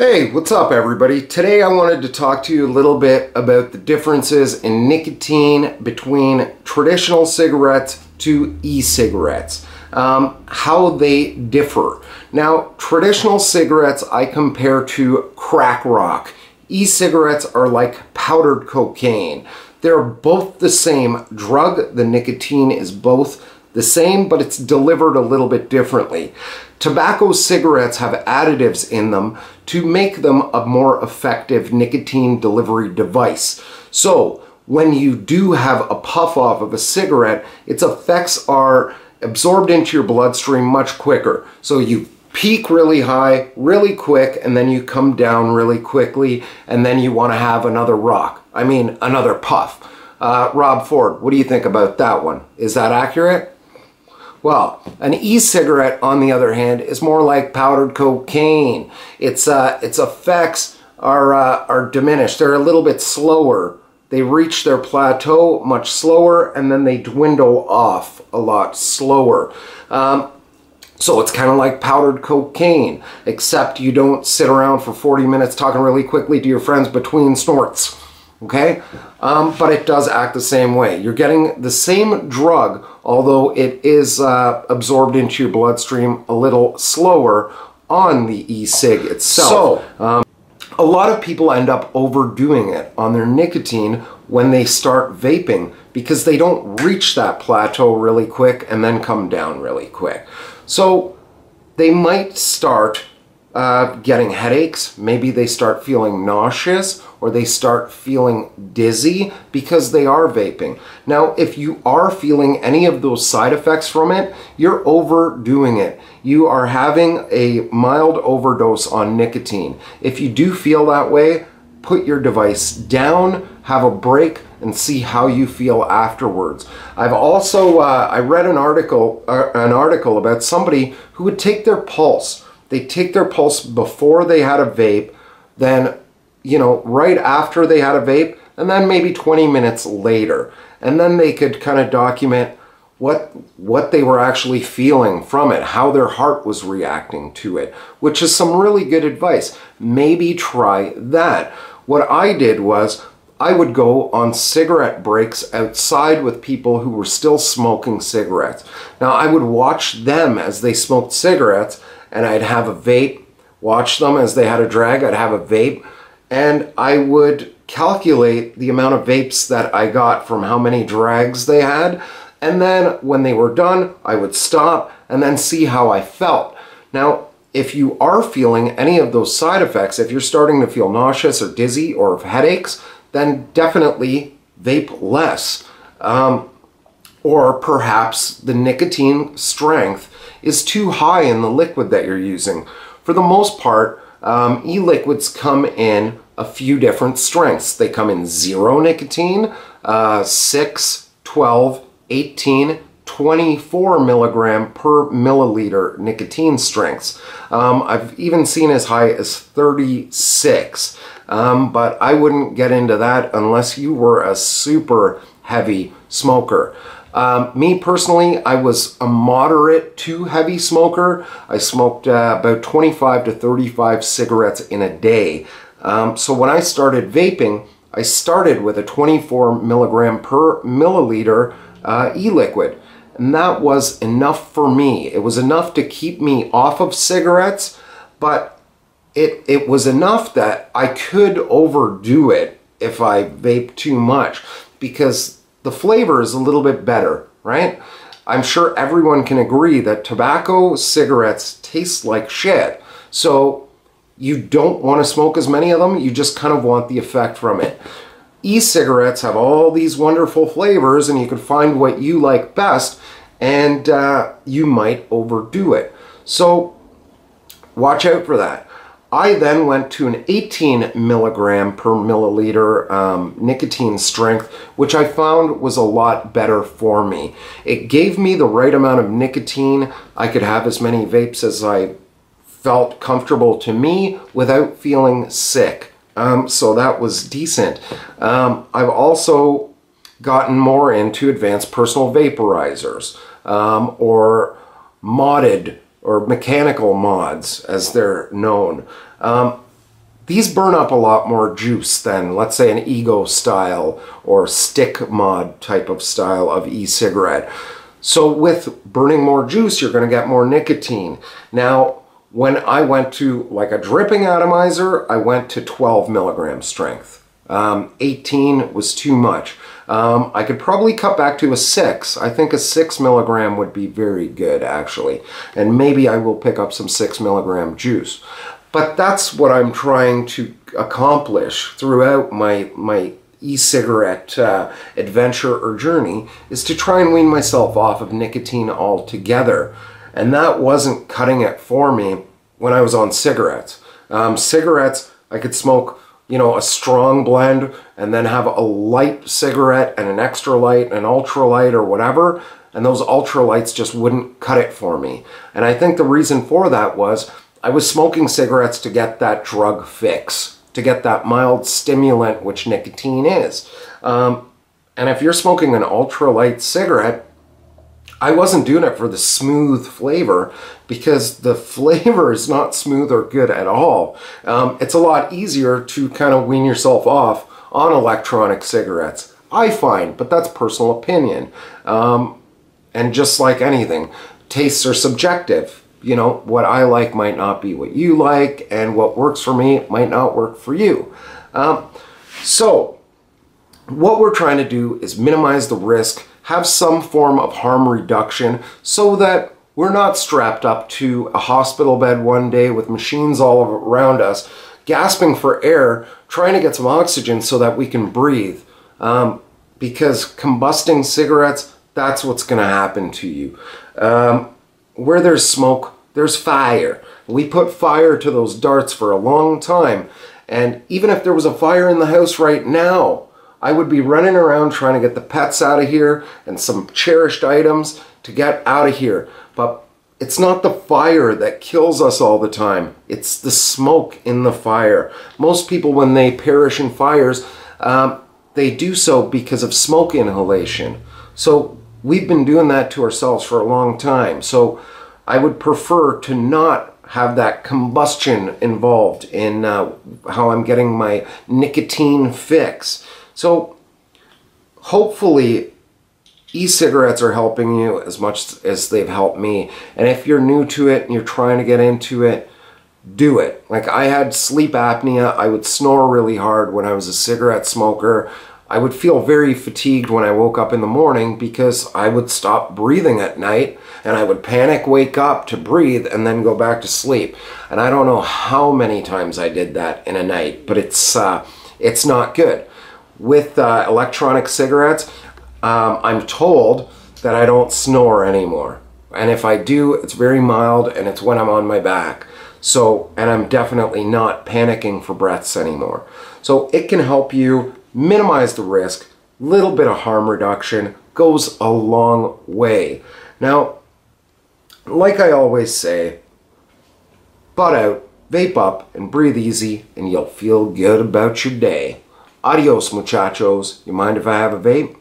Hey, what's up everybody? Today I wanted to talk to you a little bit about the differences in nicotine between traditional cigarettes to e-cigarettes, how they differ. Now, traditional cigarettes I compare to crack rock. E-cigarettes are like powdered cocaine. They're both the same drug. The nicotine is both the same, but it's delivered a little bit differently. Tobacco cigarettes have additives in them to make them a more effective nicotine delivery device. So when you do have a puff off of a cigarette, its effects are absorbed into your bloodstream much quicker. So you peak really high, really quick, and then you come down really quickly, and then you want to have another another puff. Rob Ford, what do you think about that one? Is that accurate? Well, an e-cigarette, on the other hand, is more like powdered cocaine. Its effects are diminished. They're a little bit slower. They reach their plateau much slower, and then they dwindle off a lot slower. So it's kind of like powdered cocaine, except you don't sit around for 40 minutes talking really quickly to your friends between snorts. Okay? But it does act the same way. You're getting the same drug, although it is absorbed into your bloodstream a little slower on the e-cig itself. So, a lot of people end up overdoing it on their nicotine when they start vaping because they don't reach that plateau really quick and then come down really quick. So they might start getting headaches, maybe they start feeling nauseous, or they start feeling dizzy because they are vaping. Now, if you are feeling any of those side effects from it, you're overdoing it. You are having a mild overdose on nicotine. If you do feel that way, put your device down, have a break, and see how you feel afterwards. I've also, I read an article about somebody who would take their pulse. They take their pulse before they had a vape, then, right after they had a vape, and then maybe 20 minutes later. And then they could kind of document what they were actually feeling from it, how their heart was reacting to it, which is some really good advice. Maybe try that. What I did was, I would go on cigarette breaks outside with people who were still smoking cigarettes. Now, I would watch them as they smoked cigarettes, and I'd have a vape, watch them as they had a drag, I'd have a vape, and I would calculate the amount of vapes that I got from how many drags they had, and then when they were done, I would stop and then see how I felt. Now, if you are feeling any of those side effects, if you're starting to feel nauseous or dizzy or headaches, then definitely vape less. Or perhaps the nicotine strength is too high in the liquid that you're using. For the most part, e-liquids come in a few different strengths. They come in 0 nicotine, 6, 12, 18, 24 milligram per milliliter nicotine strengths. I've even seen as high as 36, but I wouldn't get into that unless you were a super heavy smoker. Me personally, I was a moderate to heavy smoker. I smoked about 25 to 35 cigarettes in a day. So when I started vaping, I started with a 24 milligram per milliliter e-liquid. And that was enough for me. It was enough to keep me off of cigarettes, but it was enough that I could overdo it if I vape too much, because the flavor is a little bit better, right? I'm sure everyone can agree that tobacco cigarettes taste like shit. So you don't want to smoke as many of them, you just kind of want the effect from it. E-cigarettes have all these wonderful flavors, and you can find what you like best, and you might overdo it. So watch out for that. I then went to an 18 milligram per milliliter nicotine strength, which I found was a lot better for me. It gave me the right amount of nicotine. I could have as many vapes as I felt comfortable to me without feeling sick. So that was decent. I've also gotten more into advanced personal vaporizers, or modded or mechanical mods, as they're known. these burn up a lot more juice than, let's say, an Ego style or stick mod type of style of e-cigarette. So with burning more juice, you're going to get more nicotine. Now, when I went to like a dripping atomizer, I went to 12 milligram strength. 18 was too much. I could probably cut back to a 6. I think a 6 milligram would be very good, actually. And maybe I will pick up some 6 milligram juice. But that's what I'm trying to accomplish throughout my e-cigarette adventure or journey, is to try and wean myself off of nicotine altogether. And that wasn't cutting it for me when I was on cigarettes. Cigarettes, I could smoke, you know, a strong blend and then have a light cigarette and an extra light, an ultra light or whatever, and those ultra lights just wouldn't cut it for me. And I think the reason for that was I was smoking cigarettes to get that drug fix, to get that mild stimulant, which nicotine is. And if you're smoking an ultra-light cigarette, I wasn't doing it for the smooth flavor, because the flavor is not smooth or good at all. It's a lot easier to kind of wean yourself off on electronic cigarettes, I find, but that's personal opinion. And just like anything, tastes are subjective. You know, what I like might not be what you like, and what works for me might not work for you. So, what we're trying to do is minimize the risk, have some form of harm reduction, so that we're not strapped up to a hospital bed one day with machines all around us, gasping for air, trying to get some oxygen so that we can breathe. Because combusting cigarettes, that's what's going to happen to you. Where there's smoke, there's fire. We put fire to those darts for a long time. And even if there was a fire in the house right now, I would be running around trying to get the pets out of here and some cherished items to get out of here. But it's not the fire that kills us all the time. It's the smoke in the fire. Most people, when they perish in fires, they do so because of smoke inhalation. So we've been doing that to ourselves for a long time. So I would prefer to not have that combustion involved in how I'm getting my nicotine fix. So hopefully e-cigarettes are helping you as much as they've helped me. And if you're new to it and you're trying to get into it, do it. Like, I had sleep apnea. I would snore really hard when I was a cigarette smoker. I would feel very fatigued when I woke up in the morning because I would stop breathing at night, and I would panic, wake up to breathe, and then go back to sleep. And I don't know how many times I did that in a night, but it's not good. With electronic cigarettes, I'm told that I don't snore anymore. And if I do, it's very mild, and it's when I'm on my back. So, and I'm definitely not panicking for breaths anymore. So it can help you minimize the risk. Little bit of harm reduction goes a long way. Now, like I always say, butt out, vape up, and breathe easy, and you'll feel good about your day. Adios, muchachos. You mind if I have a vape?